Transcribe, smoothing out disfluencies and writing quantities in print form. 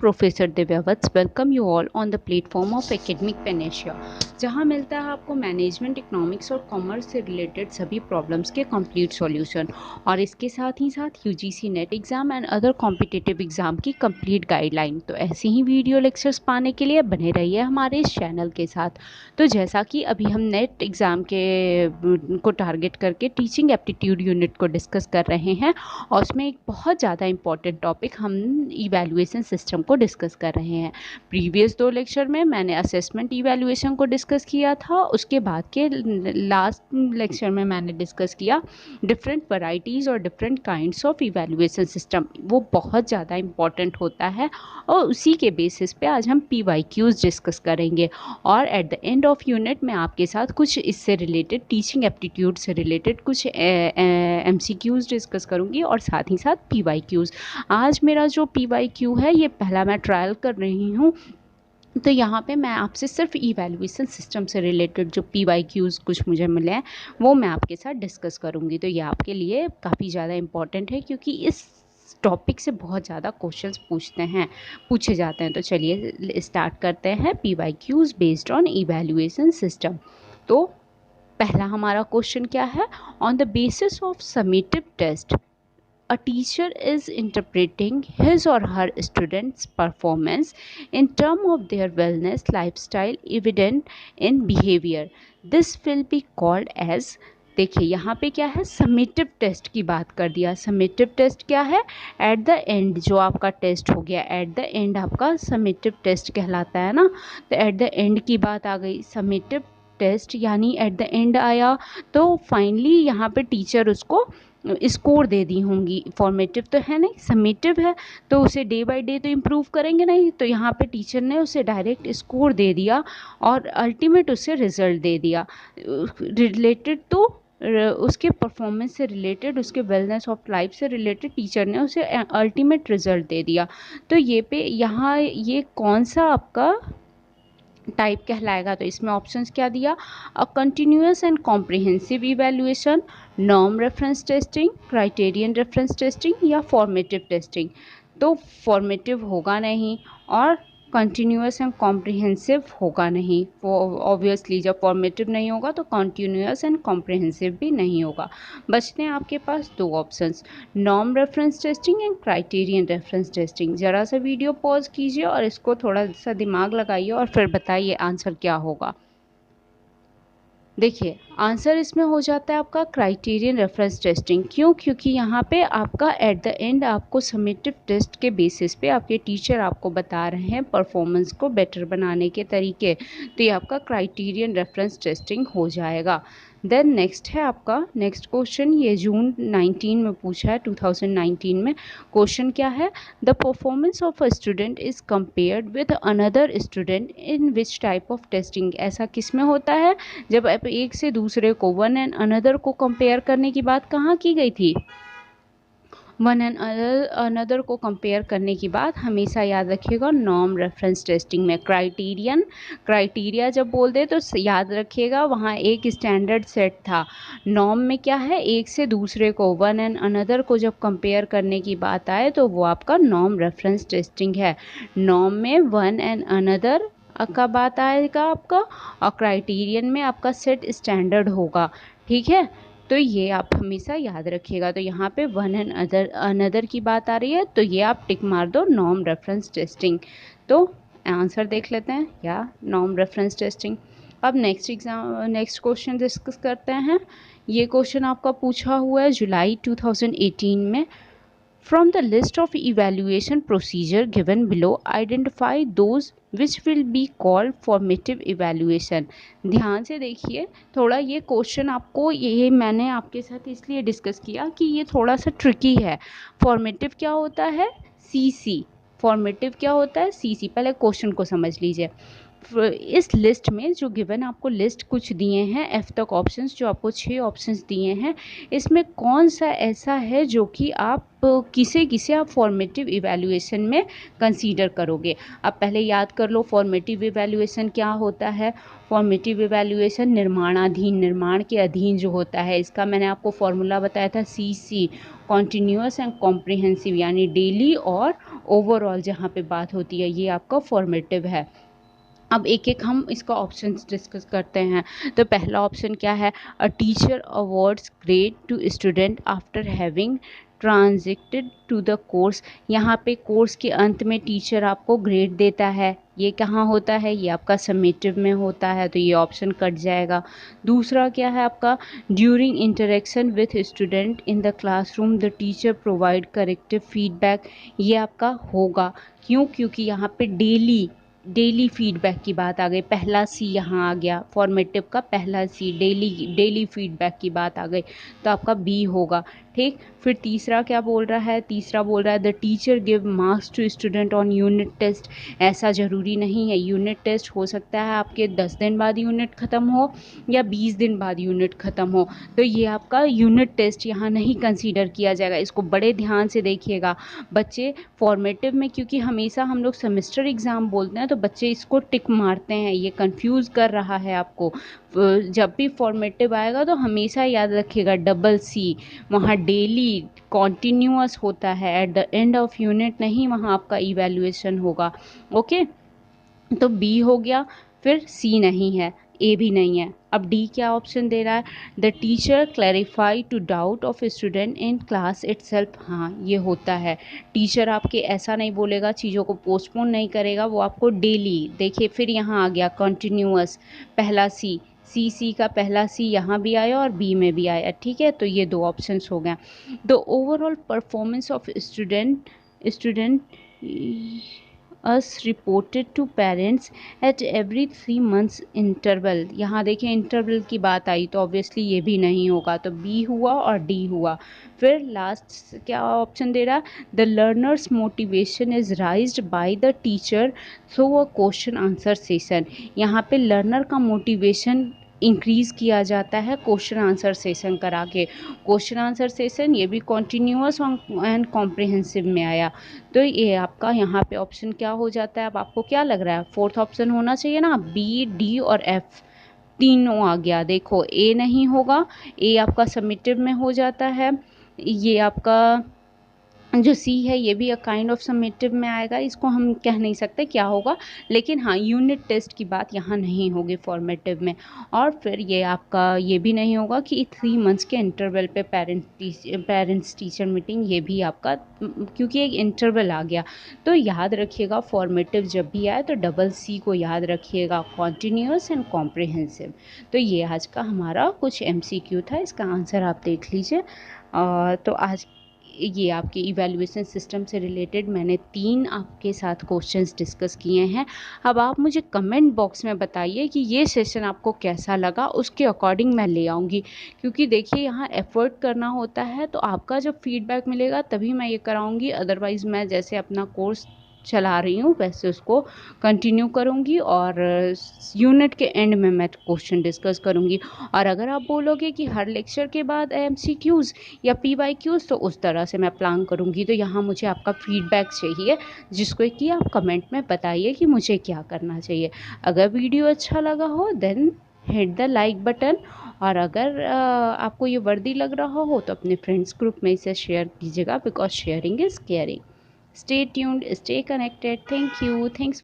Professor Divyavats welcome you all on the platform of academic panacea, जहां मिलता है आपको मैनेजमेंट, इकोनॉमिक्स और कॉमर्स से रिलेटेड सभी प्रॉब्लम्स के कंप्लीट सॉल्यूशन और इसके साथ ही साथ UGC NET exam and other competitive exam की कंप्लीट गाइडलाइन। तो ऐसे ही वीडियो लेक्चर्स पाने के लिए बने रहिए हमारे इस चैनल के साथ। तो जैसा कि अभी हम नेट एग्ज़ाम के को टारगेट करके टीचिंग एप्टीट्यूड यूनिट को डिस्कस कर रहे हैं और उसमें एक बहुत ज़्यादा इंपॉर्टेंट टॉपिक हम इवैल्यूएशन सिस्टम को डिस्कस कर रहे हैं। प्रीवियस 2 लेक्चर में मैंने असेसमेंट इवैल्यूएशन को डिस्कस किया था, उसके बाद के लास्ट लेक्चर में मैंने डिस्कस किया डिफरेंट वैरायटीज़ और different kinds of evaluation system. वो बहुत ज़्यादा इंपॉर्टेंट होता है और उसी के बेसिस पे आज हम PYQs डिस्कस करेंगे और at the end of unit मैं आपके साथ कुछ इससे रिलेटेड टीचिंग एप्टीट्यूड से रिलेटेड कुछ MCQs डिस्कस करूँगी और साथ ही साथ PYQs। आज मेरा जो PYQ है ये पहला मैं ट्रायल कर रही हूँ, तो यहाँ पे मैं आपसे सिर्फ इवैल्यूएशन सिस्टम से रिलेटेड जो PYQs कुछ मुझे मिले हैं वो मैं आपके साथ डिस्कस करूँगी। तो ये आपके लिए काफ़ी ज़्यादा इम्पॉर्टेंट है क्योंकि इस टॉपिक से बहुत ज़्यादा क्वेश्चंस पूछे जाते हैं। तो चलिए स्टार्ट करते हैं PYQs based on evaluation system. तो पहला हमारा क्वेश्चन क्या है, on the basis of summative test a teacher is interpreting his or her students' performance in terms of their wellness lifestyle evident in behavior. This will be called as, देखिए यहाँ पे क्या है, समेटिव टेस्ट की बात कर दिया। Summative test क्या है, एट द एंड जो आपका टेस्ट हो गया, एट द एंड आपका समेटिव टेस्ट कहलाता है ना। तो एट द एंड की बात आ गई, समेटिव टेस्ट यानी एट द एंड आया तो फाइनली यहाँ पे टीचर उसको स्कोर दे दी होंगी। फॉर्मेटिव तो है नहीं, समेटिव है तो उसे डे बाय डे तो इम्प्रूव करेंगे नहीं, तो यहाँ पे टीचर ने उसे डायरेक्ट स्कोर दे दिया और अल्टीमेट उसे रिजल्ट दे दिया रिलेटेड तो उसके परफॉर्मेंस से रिलेटेड, उसके वेलनेस ऑफ लाइफ से रिलेटेड टीचर ने उसे अल्टीमेट रिजल्ट दे दिया। तो ये पे यहाँ ये कौन सा आपका टाइप कहलाएगा, तो इसमें ऑप्शंस क्या दिया, a continuous and comprehensive evaluation, norm reference testing, criterion reference testing या फॉर्मेटिव टेस्टिंग। तो फॉर्मेटिव होगा नहीं और कंटिन्यूअस एंड कॉम्प्रिहेंसिव होगा नहीं। ऑब्वियसली जब फॉर्मेटिव नहीं होगा तो कंटिन्यूअस एंड कॉम्प्रिहेंसिव भी नहीं होगा। बचते हैं आपके पास 2 options, norm reference testing and criterion reference testing. ज़रा सा वीडियो पॉज कीजिए और इसको थोड़ा सा दिमाग लगाइए और फिर बताइए आंसर क्या होगा। देखिए आंसर इसमें हो जाता है आपका क्राइटेरियन रेफरेंस टेस्टिंग। क्यों? क्योंकि यहाँ पे आपका एट द एंड आपको समेटिव टेस्ट के बेसिस पे आपके टीचर आपको बता रहे हैं परफॉर्मेंस को बेटर बनाने के तरीके, तो ये आपका क्राइटेरियन रेफरेंस टेस्टिंग हो जाएगा। देन नेक्स्ट है आपका नेक्स्ट क्वेश्चन, ये जून 19 में पूछा है, 2019 में। क्वेश्चन क्या है, the performance of a student is compared with another student in which type of testing. ऐसा किस में होता है, जब आप एक से दूसरे को, वन एंड अनदर को कंपेयर करने की बात कहाँ की गई थी, वन एंड अनदर को कंपेयर करने की बात हमेशा याद रखिएगा नॉर्म रेफरेंस टेस्टिंग में। क्राइटेरिया जब बोल दे तो याद रखिएगा वहाँ एक स्टैंडर्ड सेट था। नॉर्म में क्या है, एक से दूसरे को, वन एंड अनदर को जब कंपेयर करने की बात आए तो वो आपका नॉर्म रेफरेंस टेस्टिंग है। नॉर्म में वन एंड अनदर का बात आएगा आपका और क्राइटेरियन में आपका सेट स्टैंडर्ड होगा। ठीक है, तो ये आप हमेशा याद रखिएगा। तो यहाँ पे वन एंड अनदर की बात आ रही है तो ये आप टिक मार दो नॉर्म रेफरेंस टेस्टिंग। तो आंसर देख लेते हैं, या नॉर्म रेफरेंस टेस्टिंग। अब नेक्स्ट क्वेश्चन डिस्कस करते हैं। ये क्वेश्चन आपका पूछा हुआ है जुलाई 2018 में। From the list of evaluation procedure given below, identify those which will be called formative evaluation। ध्यान से देखिए थोड़ा, ये क्वेश्चन आपको, ये मैंने आपके साथ इसलिए डिस्कस किया कि ये थोड़ा सा ट्रिकी है। फॉर्मेटिव क्या होता है, CC। फॉर्मेटिव क्या होता है, CC। पहले क्वेश्चन को समझ लीजिए। इस लिस्ट में जो गिवन आपको लिस्ट कुछ दिए हैं, F तक ऑप्शंस, जो आपको 6 ऑप्शंस दिए हैं, इसमें कौन सा ऐसा है जो कि आप किसे आप फॉर्मेटिव इवैल्यूएशन में कंसीडर करोगे। अब पहले याद कर लो फॉर्मेटिव इवैल्यूएशन क्या होता है। फॉर्मेटिव इवैल्यूएशन निर्माण के अधीन जो होता है, इसका मैंने आपको फॉर्मूला बताया था CC। कॉन्टीन्यूअस एंड कॉम्प्रिहेंसिव यानी डेली और ओवरऑल जहाँ पे बात होती है, ये आपका फॉर्मेटिव है। अब एक एक हम इसका ऑप्शंस डिस्कस करते हैं। तो पहला ऑप्शन क्या है, a teacher awards grade to student after having transited to the course. यहाँ पे कोर्स के अंत में टीचर आपको ग्रेड देता है, ये कहाँ होता है, ये आपका समेटिव में होता है, तो ये ऑप्शन कट जाएगा। दूसरा क्या है आपका, during interaction with student in the classroom the teacher provide corrective feedback, ये आपका होगा। क्यों, क्योंकि यहाँ पे डेली फीडबैक की बात आ गई, पहला सी यहाँ आ गया, फॉर्मेटिव का पहला सी, डेली फीडबैक की बात आ गई, तो आपका बी होगा। ठीक, फिर तीसरा क्या बोल रहा है, तीसरा बोल रहा है the teacher give marks to student on unit test. ऐसा ज़रूरी नहीं है, यूनिट टेस्ट हो सकता है आपके 10 दिन बाद यूनिट ख़त्म हो या 20 दिन बाद यूनिट ख़त्म हो, तो ये आपका यूनिट टेस्ट यहाँ नहीं कंसीडर किया जाएगा। इसको बड़े ध्यान से देखिएगा बच्चे, फॉर्मेटिव में क्योंकि हमेशा हम लोग सेमेस्टर एग्ज़ाम बोलते हैं तो बच्चे इसको टिक मारते हैं, ये कंफ्यूज कर रहा है आपको। जब भी फॉर्मेटिव आएगा तो हमेशा याद रखिएगा डबल सी, वहाँ डेली कॉन्टिन्यूअस होता है, at the end of unit नहीं, वहाँ आपका इवैल्यूएशन होगा। ओके, तो बी हो गया, फिर सी नहीं है, ए भी नहीं है। अब डी क्या ऑप्शन दे रहा है, the teacher clarify to doubt of student in class itself. हाँ, ये होता है, टीचर आपके ऐसा नहीं बोलेगा, चीज़ों को पोस्टपोन नहीं करेगा, वो आपको डेली, देखिए फिर यहाँ आ गया कॉन्टिन्यूअस, पहला सी का पहला सी यहाँ भी आया और बी में भी आया। ठीक है, तो ये दो ऑप्शंस हो गए। The overall performance of student is reported to parents at every 3 months interval. यहाँ देखिए इंटरवल की बात आई तो ऑब्वियसली ये भी नहीं होगा, तो बी हुआ और डी हुआ। फिर लास्ट क्या ऑप्शन दे रहा है, the learners motivation is राइज्ड by the teacher through a question answer session. यहाँ पे लर्नर का मोटिवेशन इंक्रीज़ किया जाता है क्वेश्चन आंसर सेशन करा के। क्वेश्चन आंसर सेशन ये भी कॉन्टीन्यूअस एंड कॉम्प्रिहेंसिव में आया, तो ये आपका यहाँ पे ऑप्शन क्या हो जाता है। अब आपको क्या लग रहा है, फोर्थ ऑप्शन होना चाहिए ना, बी, डी और एफ तीनों आ गया। देखो ए नहीं होगा, ए आपका समेटिव में हो जाता है, ये आपका जो सी है ये भी अ काइंड ऑफ समेटिव में आएगा, इसको हम कह नहीं सकते क्या होगा, लेकिन हाँ यूनिट टेस्ट की बात यहाँ नहीं होगी फॉर्मेटिव में। और फिर ये आपका ये भी नहीं होगा कि 3 months के इंटरवल पे पेरेंट्स टीचर मीटिंग, ये भी आपका क्योंकि एक इंटरवल आ गया। तो याद रखिएगा फॉर्मेटिव जब भी आए तो डबल सी को याद रखिएगा, कॉन्टीन्यूअस एंड कॉम्प्रिहेंसिव। तो ये आज का हमारा कुछ MCQ था, इसका आंसर आप देख लीजिए। तो आज ये आपके इवैल्यूएशन सिस्टम से रिलेटेड मैंने 3 आपके साथ क्वेश्चंस डिस्कस किए हैं। अब आप मुझे कमेंट बॉक्स में बताइए कि ये सेशन आपको कैसा लगा, उसके अकॉर्डिंग मैं ले आऊँगी। क्योंकि देखिए यहाँ एफर्ट करना होता है, तो आपका जब फीडबैक मिलेगा तभी मैं ये कराऊँगी, अदरवाइज़ मैं जैसे अपना कोर्स चला रही हूँ वैसे उसको कंटिन्यू करूँगी और यूनिट के एंड में मैं क्वेश्चन डिस्कस करूँगी। और अगर आप बोलोगे कि हर लेक्चर के बाद MCQs या PYQs, तो उस तरह से मैं प्लान करूँगी। तो यहाँ मुझे आपका फीडबैक चाहिए, जिसको कि आप कमेंट में बताइए कि मुझे क्या करना चाहिए। अगर वीडियो अच्छा लगा हो then hit the like button, और अगर आपको ये वर्दी लग रहा हो तो अपने फ्रेंड्स ग्रुप में इसे शेयर कीजिएगा, because sharing is caring. Stay tuned, stay connected. Thank you. Thanks.